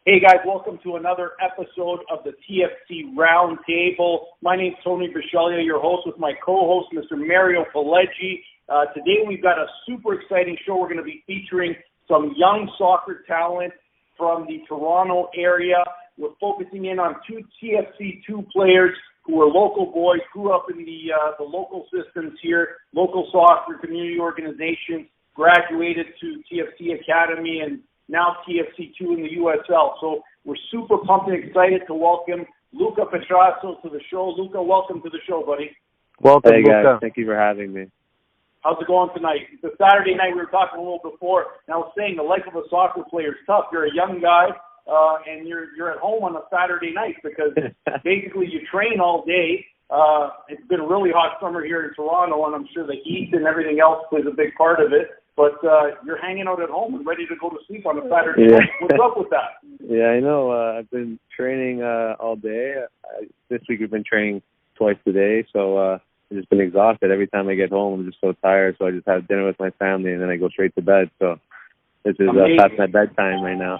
Hey guys, welcome to another episode of the TFC Roundtable. My name's Tony Bisceglia, your host with my co-host, Mr. Mario Pileggi. Today we've got a super exciting show. We're going to be featuring some young soccer talent from the Toronto area. We're focusing in on two TFC II players who are local boys, grew up in the local systems here, local soccer community organizations, graduated to TFC Academy, and now TFC II in the USL. So we're super pumped and excited to welcome Luca Petrasso to the show. Luca, welcome to the show, buddy. Welcome, hey guys. Luca. Thank you for having me. How's it going tonight? It's a Saturday night. We were talking a little before, and I was saying the life of a soccer player is tough. You're a young guy, and you're at home on a Saturday night because basically you train all day. It's been a really hot summer here in Toronto, and I'm sure the heat and everything else plays a big part of it. But you're hanging out at home and ready to go to sleep on a Saturday night. What's up with that? Yeah, I know. I've been training all day. This week we've been training twice a day, so I've just been exhausted. Every time I get home, I'm just so tired, so I just have dinner with my family, and then I go straight to bed. So this is past my bedtime right now.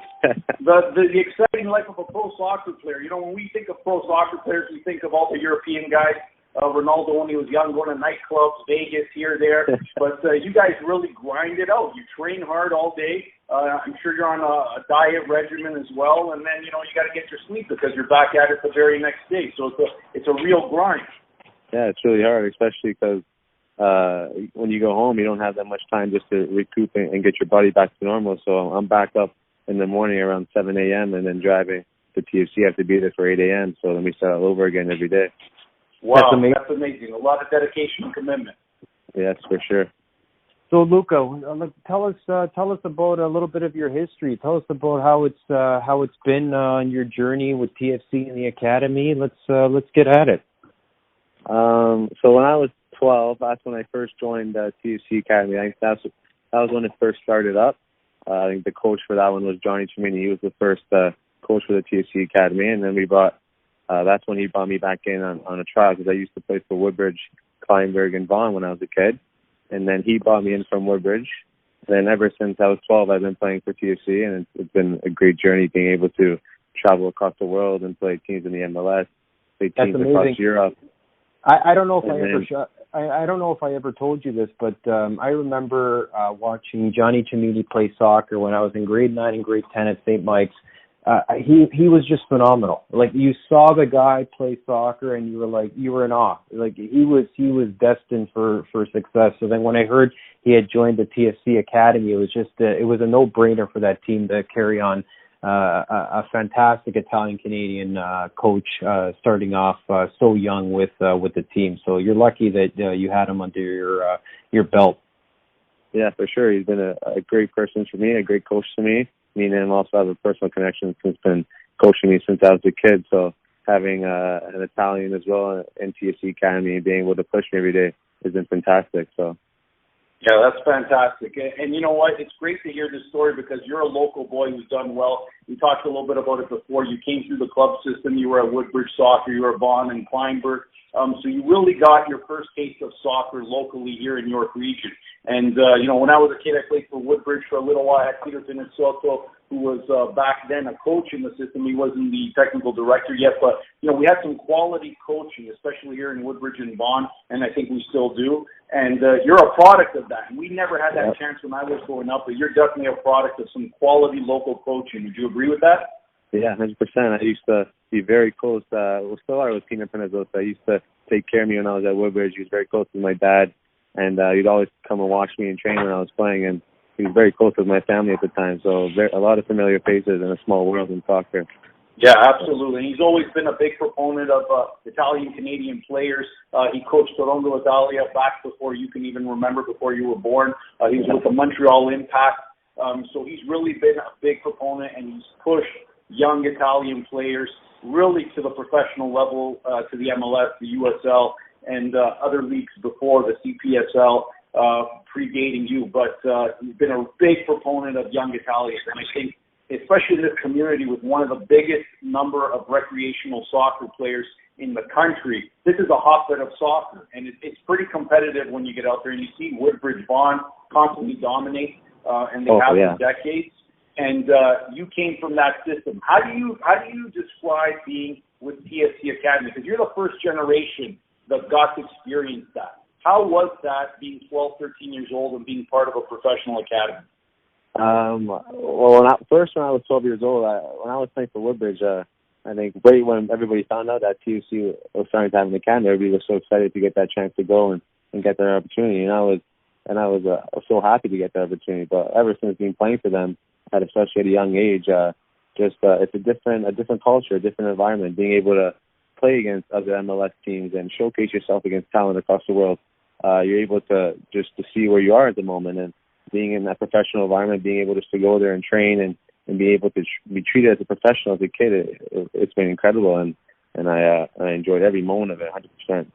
the exciting life of a pro soccer player. You know, when we think of pro soccer players, we think of all the European guys. Ronaldo, when he was young, going to nightclubs, Vegas, here, there. But you guys really grind it out. You train hard all day. I'm sure you're on a diet regimen as well. And then, you got to get your sleep because you're back at it the very next day. So it's a real grind. Yeah, it's really hard, especially because when you go home, you don't have that much time just to recoup and get your body back to normal. So I'm back up in the morning around 7 a.m. and then driving to TFC. I have to be there for 8 a.m. So then we start all over again every day. Wow, that's amazing. A lot of dedication and commitment. Yes, for sure. So, Luca, tell us about a little bit of your history. Tell us about how it's been on your journey with TFC and the academy. Let's get at it. So when I was 12, that's when I first joined TFC Academy. I think that was when it first started up. I think the coach for that one was Johnny Chimini. He was the first coach for the TFC Academy, and then that's when he brought me back in on a trial because I used to play for Woodbridge, Kleinberg, and Vaughan when I was a kid. And then he brought me in from Woodbridge. Then ever since I was 12, I've been playing for TFC, and it's been a great journey being able to travel across the world and play teams in the MLS, play teams across Europe. I don't know if I don't know if I ever told you this, but I remember watching Johnny Chimini play soccer when I was in grade 9 and grade 10 at St. Mike's. He was just phenomenal. Like, you saw the guy play soccer and you were in awe. Like, he was destined for success. So then when I heard he had joined the TFC Academy, it was just it was a no-brainer for that team to carry on a fantastic Italian-Canadian coach starting off so young with the team. So you're lucky that you had him under your belt. Yeah, for sure. He's been a great person for me, a great coach to me. Me and him also have a personal connection since been coaching me since I was a kid. So having an Italian as well in TFC Academy and being able to push me every day has been fantastic. So. Yeah, that's fantastic. And you know what? It's great to hear this story because you're a local boy who's done well. We talked a little bit about it before. You came through the club system. You were at Woodbridge Soccer. You were at Vaughan and Kleinberg. So you really got your first taste of soccer locally here in York Region. And, when I was a kid, I played for Woodbridge for a little while. I had Peterson and Soto, who was back then a coach in the system. He wasn't the technical director yet. But, we had some quality coaching, especially here in Woodbridge and Vaughan, and I think we still do. And you're a product of that. And we never had that chance when I was growing up, but you're definitely a product of some quality local coaching. Would you agree with that? Yeah, 100%. I used to be very close. Still are with Pina Penizosa. I used to take care of me when I was at Woodbridge. He was very close with my dad, and he'd always come and watch me and train when I was playing, and he was very close with my family at the time. So a lot of familiar faces in a small world in soccer. Yeah, absolutely. He's always been a big proponent of Italian-Canadian players. He coached Toronto Italia back before you can even remember, before you were born. He was with the Montreal Impact. So he's really been a big proponent, and he's pushed young Italian players really to the professional level, to the MLS, the USL, and other leagues before, the CPSL, predating you. But he's been a big proponent of young Italians, and I think especially in this community with one of the biggest number of recreational soccer players in the country, this is a hotbed of soccer, and it's pretty competitive when you get out there, and you see Woodbridge Vaughan constantly dominate, and they have for decades. and you came from that system. How do you describe being with TFC Academy? Because you're the first generation that got to experience that. How was that being 12, 13 years old and being part of a professional academy? Well, when I was 12 years old, when I was playing for Woodbridge, I think right when everybody found out that TFC was starting to have an academy, everybody was so excited to get that chance to go and get that opportunity. And I was so happy to get that opportunity. But ever since being playing for them, especially at a young age, it's a different culture, a different environment. Being able to play against other MLS teams and showcase yourself against talent across the world, you're able to see where you are at the moment. And being in that professional environment, being able just to go there and train and be able to be treated as a professional as a kid, it's been incredible. And I enjoyed every moment of it, 100%.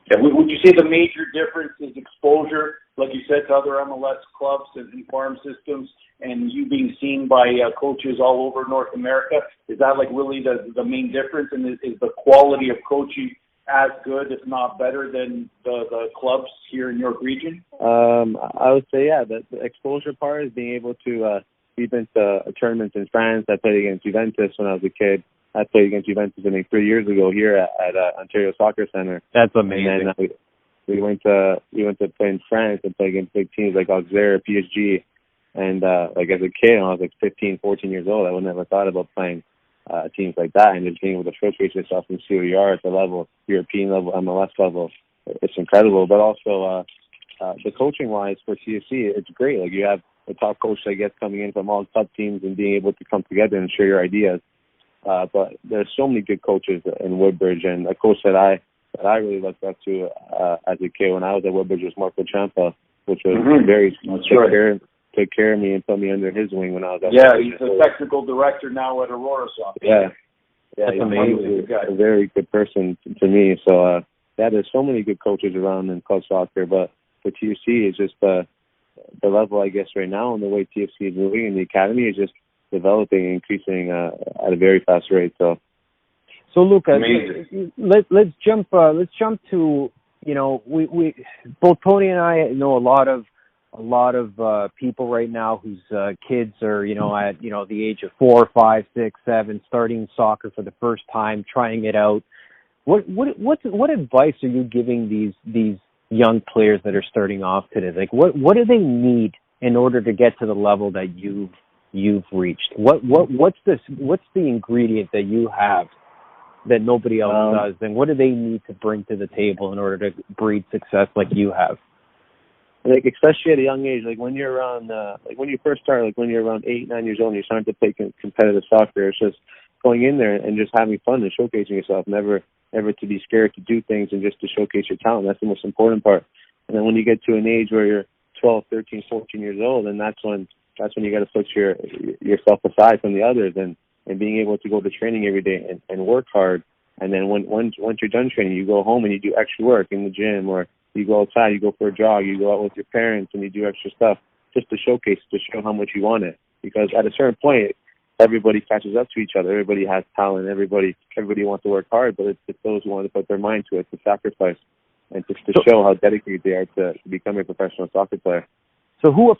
Yeah, would you say the major difference is exposure, like you said, to other MLS clubs and farm systems, and you being seen by coaches all over North America? Is that like really the main difference? And is the quality of coaching as good, if not better, than the clubs here in York Region? I would say, yeah, the exposure part is being able to we've been to tournaments in France. I played against Juventus when I was a kid. I played against Juventus, I think, 3 years ago here at Ontario Soccer Center. That's amazing. And then we went to play in France and play against big teams like Auxerre, PSG. And like as a kid, when I was like 15, 14 years old, I would never thought about playing teams like that, and just being able to showcase yourself and see where you are at the level, European level, MLS level. It's incredible. But also the coaching wise for TFC, it's great. Like you have a top coach that gets coming in from all club teams and being able to come together and share your ideas. But there's so many good coaches in Woodbridge, and a coach that I really looked up to as a kid when I was at Woodbridge was Marco Ciampa, which was very took care of me and put me under his wing when I was at Woodbridge. He's the technical director now at Aurora Soccer. Yeah, that's amazing. He's a very good person to me. So there's so many good coaches around in club soccer, but for TFC, it's just the level, I guess, right now, and the way TFC is moving in the academy is just developing and increasing at a very fast rate. So Luca, let's jump to, we both Tony and I know a lot of people right now whose kids are at the age of 4, 5, 6, 7 starting soccer for the first time, trying it out. What advice are you giving these young players that are starting off today? Like what do they need in order to get to the level that you've reached? What's the ingredient that you have that nobody else does, and what do they need to bring to the table in order to breed success like you have? Like especially at a young age, like when you're around, like when you first start, like when you're around 8, 9 years old, and you're starting to play competitive soccer, it's just going in there and just having fun and showcasing yourself. Never to be scared to do things and just to showcase your talent. That's the most important part. And then when you get to an age where you're 12, 13, 14 years old, and that's when you got to put yourself aside from the others and being able to go to training every day and work hard. And then once you're done training, you go home and you do extra work in the gym, or you go outside, you go for a jog, you go out with your parents and you do extra stuff just to showcase, to show how much you want it. Because at a certain point, everybody catches up to each other. Everybody has talent. Everybody wants to work hard, but it's those who want to put their mind to it, to sacrifice, and just to show how dedicated they are to becoming a professional soccer player. So what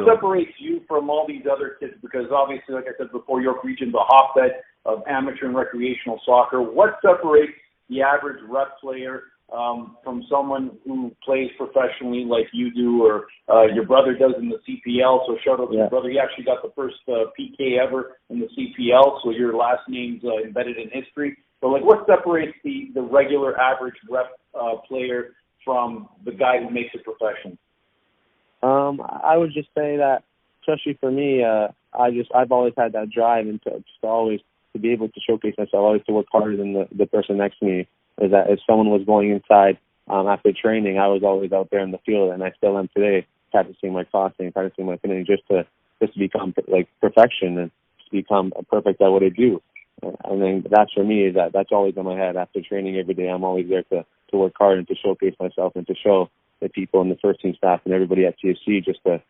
separates you from all these other kids? Because obviously, like I said before, York Region's a hotbed of amateur and recreational soccer. What separates the average rep player from someone who plays professionally like you do, or your brother does in the CPL? So shout out to your brother. He actually got the first PK ever in the CPL, so your last name's embedded in history. But like, what separates the regular average rep player from the guy who makes it professional? I would just say that, especially for me, I've always had that drive and to always to be able to showcase myself, always to work harder than the person next to me. Is that if someone was going inside after training, I was always out there in the field, and I still am today, practicing my crossing, practicing my finishing, just to become like perfection and to become perfect at what I do. And then that's for me, that's always in my head. After training every day, I'm always there to work hard and to showcase myself and to show the people in the first team staff and everybody at TFC just to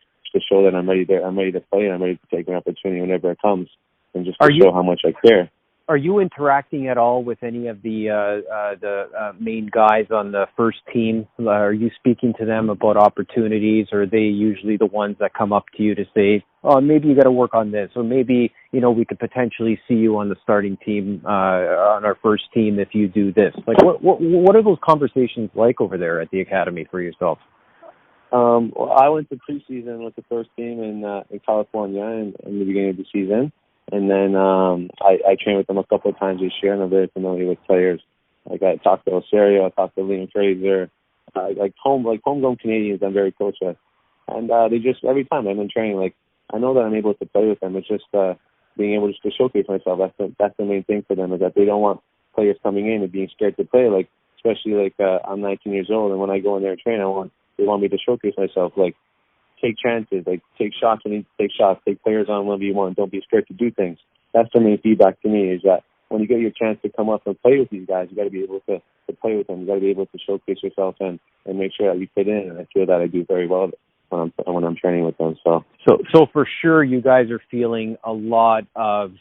show that I'm ready to play, and I'm ready to take an opportunity whenever it comes, and just to show how much I care. Are you interacting at all with any of the main guys on the first team? Are you speaking to them about opportunities, or are they usually the ones that come up to you to say, "Oh, maybe you got to work on this," or maybe we could potentially see you on the starting team, on our first team if you do this? Like, what are those conversations like over there at the academy for yourself? Well, I went to preseason with the first team in California in the beginning of the season. And then I trained with them a couple of times this year, and I'm very familiar with players. Like I talked to Osorio, I talked to Liam Fraser, homegrown Canadians I'm very close with. And they just, every time I'm in training, like I know that I'm able to play with them. It's just being able just to showcase myself. That's the main thing for them, is that they don't want players coming in and being scared to play. Like, especially I'm 19 years old, and when I go in there and train, they want me to showcase myself. Like, take chances, like take shots when you need to take shots, take players on 1v1, don't be scared to do things. That's the main feedback to me, is that when you get your chance to come up and play with these guys, you got to be able to play with them. You got to be able to showcase yourself and make sure that you fit in. And I feel that I do very well when I'm training with them. So for sure, you guys are feeling a lot of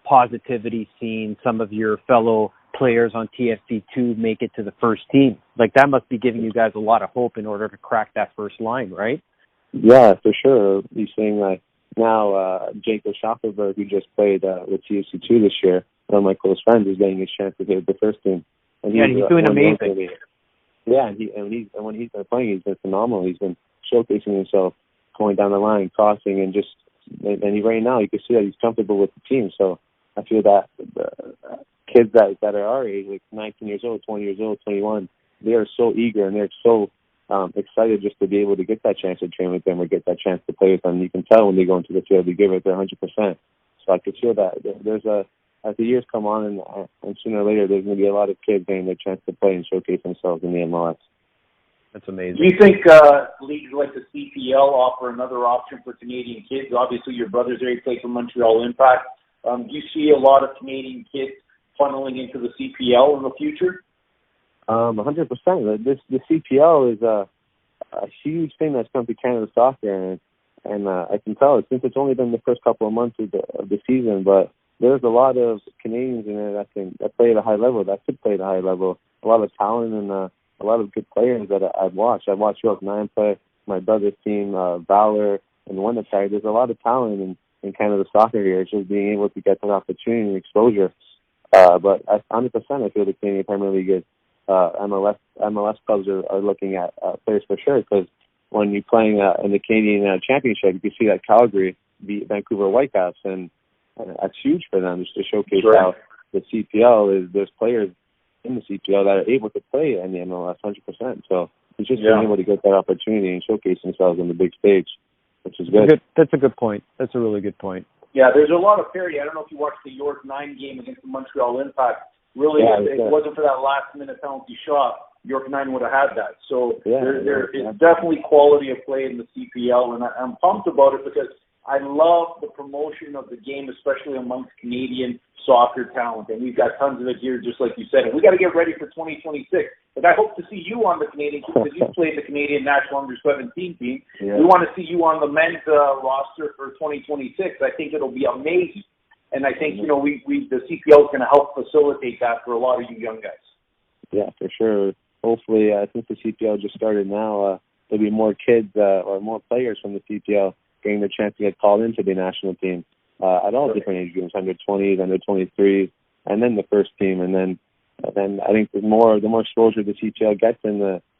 positivity, seeing some of your fellow players on TFC II make it to the first team. Like, that must be giving you guys a lot of hope in order to crack that first line, right? Yeah, for sure. You're seeing now Jacob Schafferberg, who just played with TFC II this year, one of my close friends, is getting his chance to hit the first team. And he's doing amazing. Yeah, and when he's been playing, he's been phenomenal. He's been showcasing himself, going down the line, crossing, and right now you can see that he's comfortable with the team. So I feel that kids that are our age, like 19 years old, 20 years old, 21, they are so eager and they're so excited just to be able to get that chance to train with them or get that chance to play with them. You can tell when they go into the field, they give it their 100%. So I could feel that as the years come on, and sooner or later, there's going to be a lot of kids getting their chance to play and showcase themselves in the MLS. That's amazing. Do you think leagues like the CPL offer another option for Canadian kids? Obviously, your brother's there, he plays for Montreal Impact. Do you see a lot of Canadian kids funneling into the CPL in the future? 100%. The CPL is a huge thing that's come to Canada soccer, and I can tell it since it's only been the first couple of months of the season, but there's a lot of Canadians in there that play at a high level, that could play at a high level. A lot of talent and a lot of good players that I've watched. I've watched York 9 play, my brother's team, Valor, and Winnipeg. There's a lot of talent in Canada soccer here. It's just being able to get that opportunity and exposure. But 100% I feel the Canadian Premier League is MLS clubs are looking at players for sure, because when you're playing in the Canadian Championship, you can see that Calgary beat Vancouver Whitecaps, and that's huge for them, just to showcase how the CPL is. There's players in the CPL that are able to play in the MLS 100%. So it's just being able to get that opportunity and showcase themselves on the big stage, which is good. That's a good point. That's a really good point. Yeah, there's a lot of parity. I don't know if you watched the York 9 game against the Montreal Impact. Really, if it wasn't for that last-minute penalty shot, York 9 would have had that. So there is definitely quality of play in the CPL, and I'm pumped about it because I love the promotion of the game, especially amongst Canadian soccer talent. And we've got tons of it here, just like you said. And we got to get ready for 2026. But I hope to see you on the Canadian team, because you played the Canadian National Under-17 team. Yeah. We want to see you on the men's roster for 2026. I think it'll be amazing. And I think, the CPL is going to help facilitate that for a lot of you young guys. Yeah, for sure. Hopefully, since the CPL just started now, there'll be more kids or more players from the CPL getting the chance to get called into the national team at all different age groups, under 20s, under 23s, and then the first team. And then I think the more exposure the CPL gets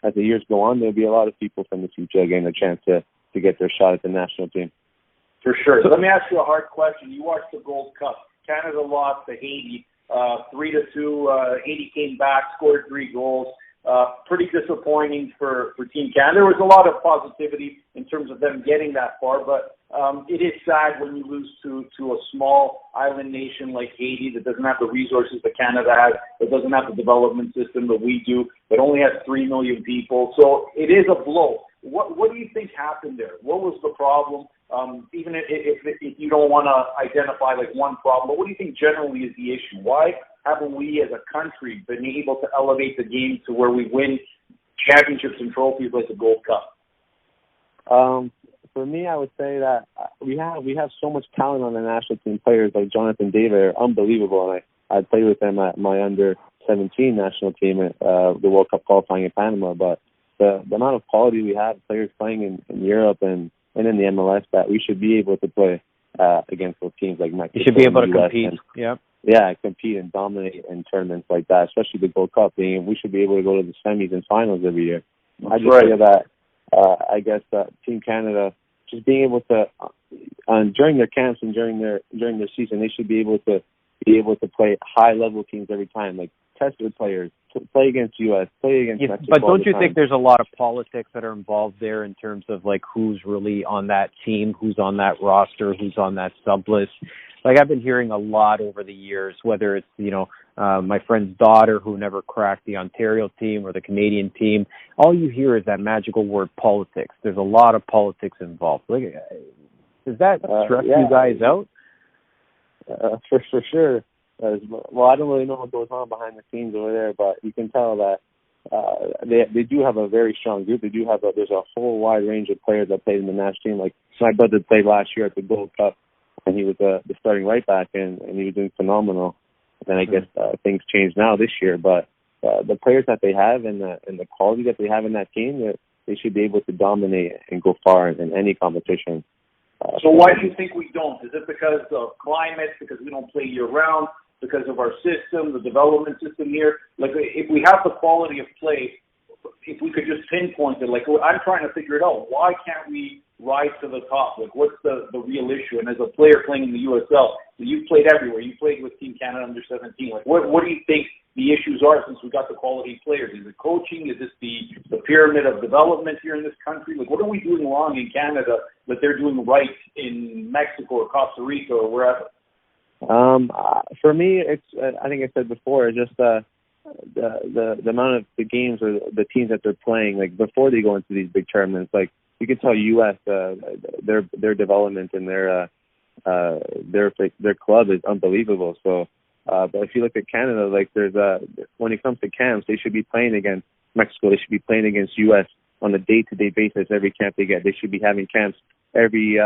as the years go on, there'll be a lot of people from the CPL getting a chance to get their shot at the national team. For sure. So let me ask you a hard question. You watched the Gold Cup. Canada lost to Haiti 3-2. Haiti came back, scored 3 goals. Pretty disappointing for Team Canada. There was a lot of positivity in terms of them getting that far, but it is sad when you lose to a small island nation like Haiti that doesn't have the resources that Canada has, that doesn't have the development system that we do, that only has 3 million people. So it is a blow. What do you think happened there? What was the problem? Even if you don't want to identify like one problem, but what do you think generally is the issue? Why haven't we as a country been able to elevate the game to where we win championships and trophies like the Gold Cup? for me, I would say that we have so much talent on the national team. Players like Jonathan David are unbelievable, and I played with them at my under-17 national team at the World Cup qualifying in Panama. But the amount of quality we have, players playing in Europe and in the MLS, that we should be able to play against those teams like Mexico. You should be able to compete. Yeah, compete and dominate in tournaments like that, especially the Gold Cup. We should be able to go to the semis and finals every year. I just feel that Team Canada, just being able to during their camps and during their season, they should be able to play high level teams every time, like test their players, play against U.S., play against Mexico. But don't you think there's a lot of politics that are involved there in terms of like who's really on that team, who's on that roster, who's on that sub list? Like I've been hearing a lot over the years, whether it's, my friend's daughter who never cracked the Ontario team or the Canadian team, all you hear is that magical word politics. There's a lot of politics involved. Like, does that stress you guys out? For sure. Well, I don't really know what goes on behind the scenes over there, but you can tell that they do have a very strong group. There's a whole wide range of players that played in the national team. Like my brother played last year at the Gold Cup, and he was the starting right back, and he was doing phenomenal. And I guess things changed now this year, but the players that they have and the quality that they have in that team, they should be able to dominate and go far in any competition. So why do you think we don't? Is it because of climate, because we don't play year-round, because of our system, the development system here? Like, if we have the quality of play, if we could just pinpoint it, like, I'm trying to figure it out. Why can't we rise to the top? Like, what's the real issue? And as a player playing in the USL, you've played everywhere. You played with Team Canada under 17. Like, what do you think the issues are since we got the quality players? Is it coaching? Is this the pyramid of development here in this country? Like, what are we doing wrong in Canada that they're doing right in Mexico or Costa Rica or wherever? For me, it's I think I said before, it's just the amount of the games or the teams that they're playing. Like before they go into these big tournaments, like you can tell U.S. Their development and their club is unbelievable. So, but if you look at Canada, like when it comes to camps, they should be playing against Mexico. They should be playing against U.S. on a day-to-day basis. Every camp they get, they should be having camps every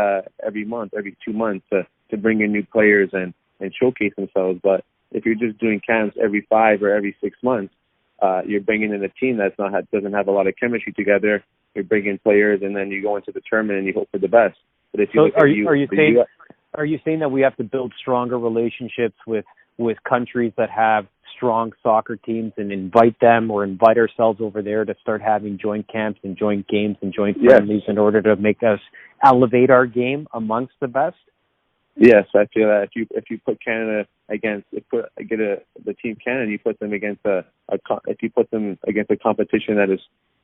month, every 2 months to bring in new players and showcase themselves. But if you're just doing camps every 5 or every 6 months, you're bringing in a team doesn't have a lot of chemistry together. You're bringing players, and then you go into the tournament and you hope for the best. But if you are you saying that we have to build stronger relationships with countries that have strong soccer teams and invite ourselves over there to start having joint camps and joint games and joint friendlies in order to make us elevate our game amongst the best? Yes, I feel that if you put Canada against the Team Canada, you put them against if you put them against a competition that is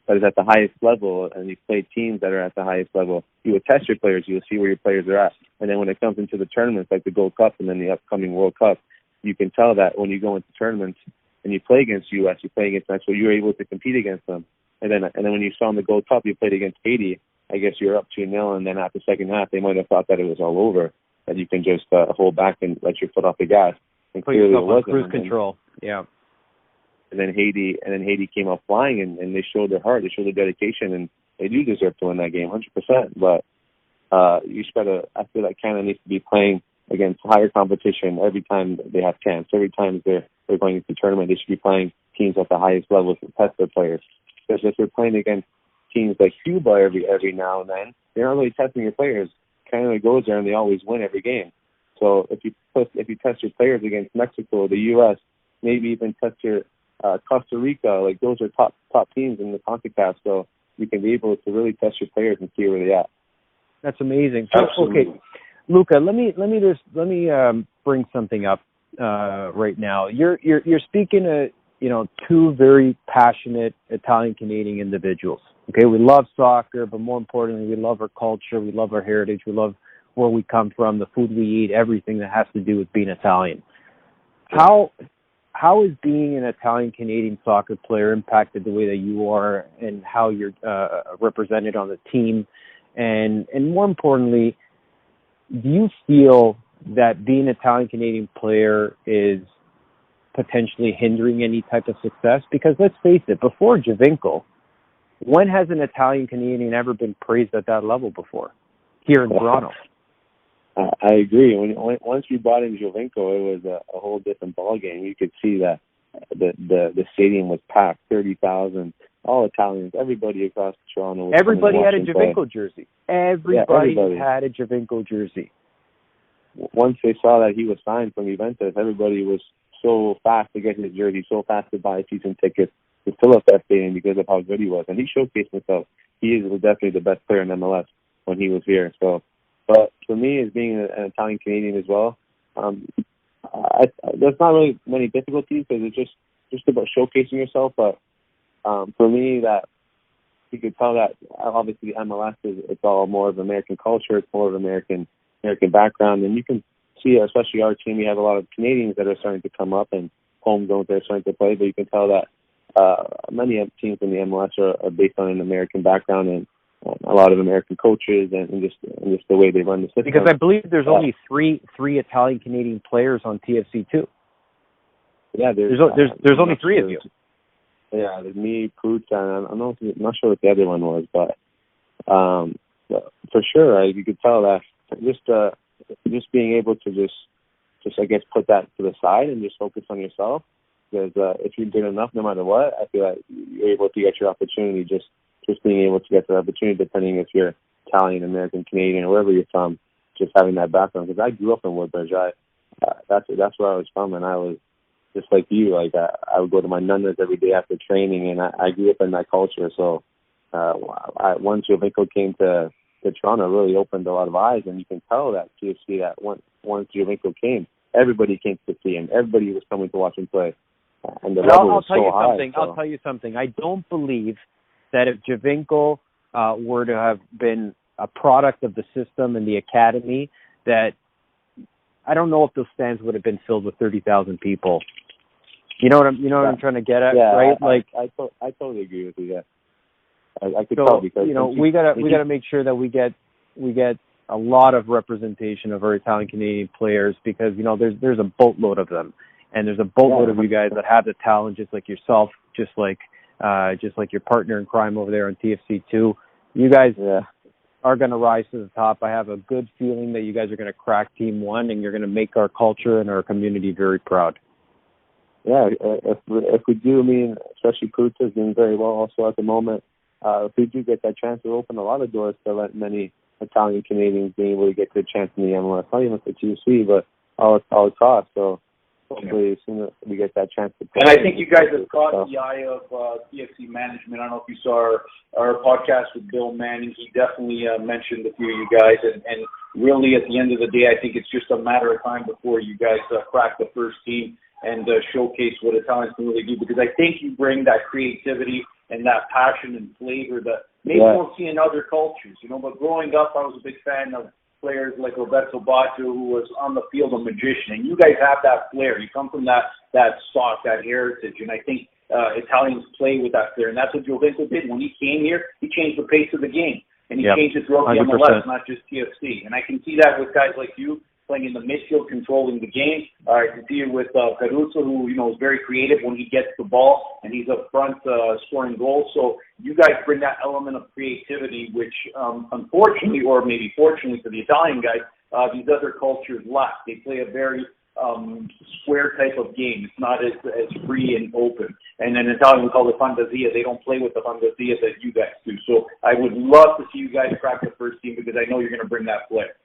at the highest level, and you play teams that are at the highest level, you would test your players. You will see where your players are at, and then when it comes into the tournaments like the Gold Cup and then the upcoming World Cup, you can tell that when you go into tournaments and you play against U.S., you play against Mexico, you're able to compete against them. And then when you saw in the Gold Cup, you played against Haiti. I guess you're up 2-0, and then after the second half, they might have thought that it was all over, that you can just hold back and let your foot off the gas. And put yourself on cruise control. Yeah. And then Haiti came out flying, and they showed their heart, they showed their dedication, and they do deserve to win that game, 100%. But I feel like Canada needs to be playing against higher competition every time they have camps. Every time they're going into the tournament, they should be playing teams at the highest level to test their players. Because if they're playing against teams like Cuba every now and then, they're not really testing your players. Canada goes there and they always win every game. So if you test your players against Mexico, the U.S., maybe even test your Costa Rica, like those are top teams in the CONCACAF. So you can be able to really test your players and see where they're at. That's amazing. So, okay, Luca, let me bring something up right now. You're speaking to two very passionate Italian Canadian individuals. Okay, we love soccer, but more importantly, we love our culture, we love our heritage, we love where we come from, the food we eat, everything that has to do with being Italian. How is being an Italian Canadian soccer player impacted the way that you are and how you're represented on the team? And more importantly, do you feel that being an Italian Canadian player is potentially hindering any type of success? Because let's face it, before Giovinco, when has an Italian Canadian ever been praised at that level before? here in Toronto. I agree. Once we brought in Giovinco, it was a whole different ballgame. You could see that the stadium was packed, 30,000, all Italians, everybody across Toronto. Everybody had a Giovinco jersey. Everybody had a Giovinco jersey. Once they saw that he was signed from Juventus, everybody was so fast to get his jersey, so fast to buy season tickets to fill up that stadium because of how good he was. And he showcased himself. He was definitely the best player in MLS when he was here. So, but for me, as being an Italian Canadian as well, there's not really many difficulties because it's just about showcasing yourself. But for me, that you could tell that obviously MLS it's all more of American culture, it's more of American background, and you can see, especially our team, we have a lot of Canadians that are starting to come up and homegrown that are starting to play. But you can tell that many teams in the MLS are based on an American background and a lot of American coaches and just the way they run the system. Because I believe there's only three Italian Canadian players on TFC II. Yeah, there's only three of you. Yeah, there's me, Poots, and I'm not sure what the other one was, but for sure, you could tell that just being able to just I guess put that to the side and just focus on yourself. Because if you're good enough, no matter what, I feel like you're able to get your opportunity. Just being able to get the opportunity, depending if you're Italian, American, Canadian, or wherever you're from, just having that background. Because I grew up in Woodbridge. That's where I was from, and I was just like you. Like I would go to my nunnas every day after training, and I grew up in that culture. So once Giovinco came to Toronto, it really opened a lot of eyes, and you can tell that TFC that once Giovinco came, everybody came to see him. Everybody was coming to watch him play, and the level was so high. I'll tell you something. I don't believe that if Giovinco were to have been a product of the system and the academy, that I don't know if those stands would have been filled with 30,000 people. You know what I'm trying to get at, right? I totally agree with you. Yeah, I could tell because we gotta make sure that we get a lot of representation of our Italian Canadian players because there's a boatload of them, and there's a boatload of you guys that have the talent, just like yourself, just like your partner in crime over there on TFC II. You guys are going to rise to the top. I have a good feeling that you guys are going to crack Team 1 and you're going to make our culture and our community very proud. Yeah, if we do, especially Poots is doing very well also at the moment. If we do get that chance, it will open a lot of doors to let many Italian Canadians being able to get the chance in the MLS, not even for TFC, but all across. So hopefully, as soon as we get that chance to play. And I think you guys have caught the eye of TFC management. I don't know if you saw our podcast with Bill Manning. He definitely mentioned a few of you guys. And really, at the end of the day, I think it's just a matter of time before you guys crack the first team and showcase what Italians can really do. Because I think you bring that creativity and that passion and flavor that maybe we don't see in other cultures. But growing up, I was a big fan of players like Roberto Baggio, who was on the field a magician, and you guys have that flair. You come from that stock, that heritage, and I think Italians play with that flair, and that's what Giovinco did. When he came here, he changed the pace of the game, and he changed it throughout the MLS, not just TFC. And I can see that with guys like you playing in the midfield, controlling the game. I can see it with Caruso, who is very creative when he gets the ball, and he's up front scoring goals. So you guys bring that element of creativity, which unfortunately, or maybe fortunately for the Italian guys, these other cultures lack. They play a very square type of game. It's not as free and open. And in Italian, we call it fantasia. They don't play with the fantasia that you guys do. So I would love to see you guys crack the first team because I know you're going to bring that flair.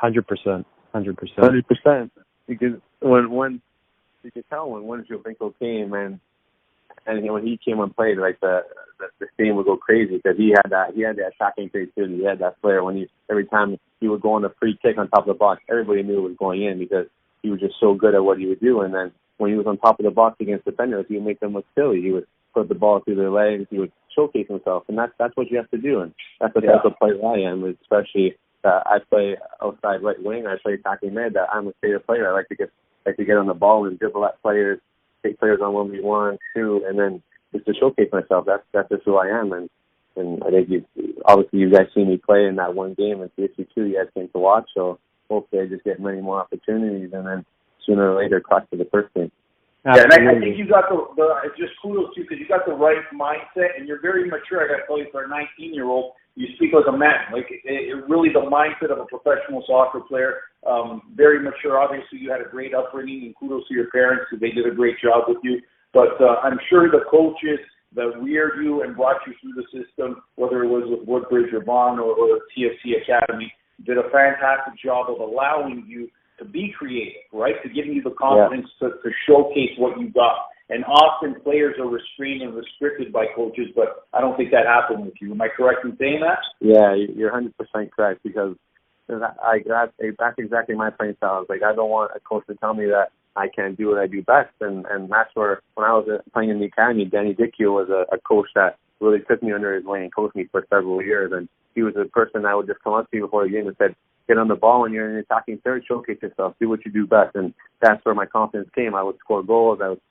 100%. 100%. Because when you could tell when Giovinco came and when he came and played, like the team would go crazy because he had that attacking creativity, he had that flair. Every time he would go on a free kick on top of the box, everybody knew it was going in because he was just so good at what he would do. And then when he was on top of the box against defenders, he would make them look silly. He would put the ball through their legs. He would showcase himself, and that's what you have to do. And that's what type of player I am, especially. I play outside right wing. I play attacking mid. I'm a favorite player. I like to get on the ball and dribble at players, take players on 1v1, 2, and then just to showcase myself. That's just who I am. And I think obviously you guys see me play in that one game in TFC II. You guys came to watch, so hopefully I just get many more opportunities, and then sooner or later cross to the first team. Yeah, and I think you got the just kudos to you because you got the right mindset and you're very mature. I got to tell you, for a 19-year-old, you speak like a man. Like it really the mindset of a professional soccer player. Very mature. Obviously, you had a great upbringing, and kudos to your parents because they did a great job with you. But I'm sure the coaches that reared you and brought you through the system, whether it was with Woodbridge or Vaughan or TFC Academy, did a fantastic job of allowing you to be creative, right? To giving you the confidence to showcase what you got. And often players are restrained and restricted by coaches, but I don't think that happened with you. Am I correct in saying that? Yeah, you're 100% correct because that's exactly my playing style. Like, I don't want a coach to tell me that I can't do what I do best. And that's where, when I was playing in the academy, Danny Dickio was a coach that really took me under his wing and coached me for several years. And he was a person that would just come up to me before the game and said, get on the ball when you're in the attacking third, showcase yourself, do what you do best. And that's where my confidence came. I would score goals, I would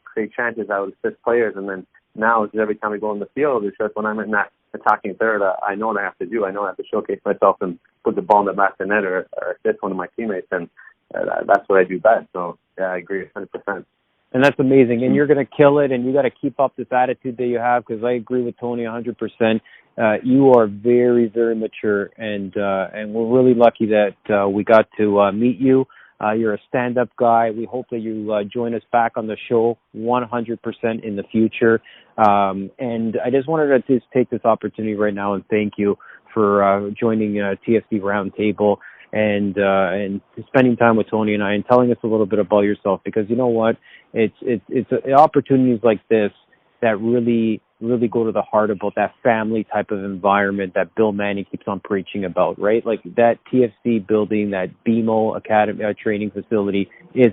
create chances, I would assist players. And then now, it's just every time we go in the field, it's just when I'm in that attacking third, I know what I have to do. I know I have to showcase myself and put the ball in the back of the net or assist one of my teammates. And that's what I do best. So, yeah, I agree 100%. And that's amazing. And you're going to kill it, and you got to keep up this attitude that you have, because I agree with Tony 100%. You are very, very mature, and we're really lucky that we got to meet you. You're a stand-up guy. We hope that you join us back on the show 100% in the future. And I just wanted to just take this opportunity right now and thank you for joining TFC Roundtable and spending time with Tony and I and telling us a little bit about yourself, because you know what? It's opportunities like this that really go to the heart about that family type of environment that Bill Manning keeps on preaching about, right? Like that TFC building, that BMO Academy training facility is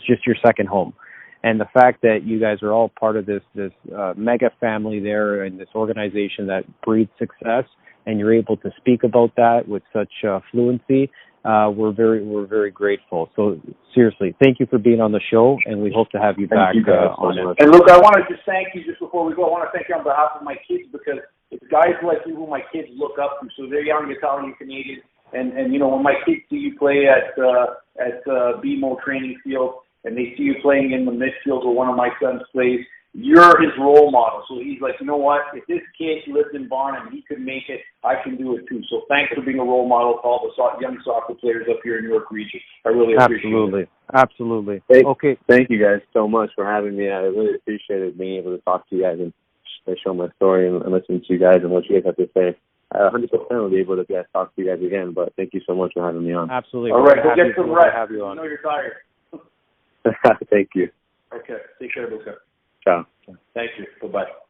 just your second home. And the fact that you guys are all part of this mega family there and this organization that breeds success, and you're able to speak about that with such fluency, we're very grateful. So seriously, thank you for being on the show, and we hope to have you back on it. And look, I want to just thank you just before we go. I want to thank you on behalf of my kids, because it's guys like you who my kids look up to. So they're young Italian Canadians, and you know, when my kids see you play at BMO training field, and they see you playing in the midfield where one of my sons plays, you're his role model. So he's like, you know what? If this kid lived in Vaughan and he could make it, I can do it too. So thanks for being a role model for all the young soccer players up here in New York region. I really appreciate it. Absolutely. Okay. Thank you guys so much for having me. I really appreciated being able to talk to you guys and show my story and listen to you guys and what you guys have to say. I 100% will be able to talk to you guys again, but thank you so much for having me on. Absolutely. All right, go get some rest. Have you on. I know you're tired. Thank you. Okay. Take care, Luca. Ciao. Thank you. Bye-bye.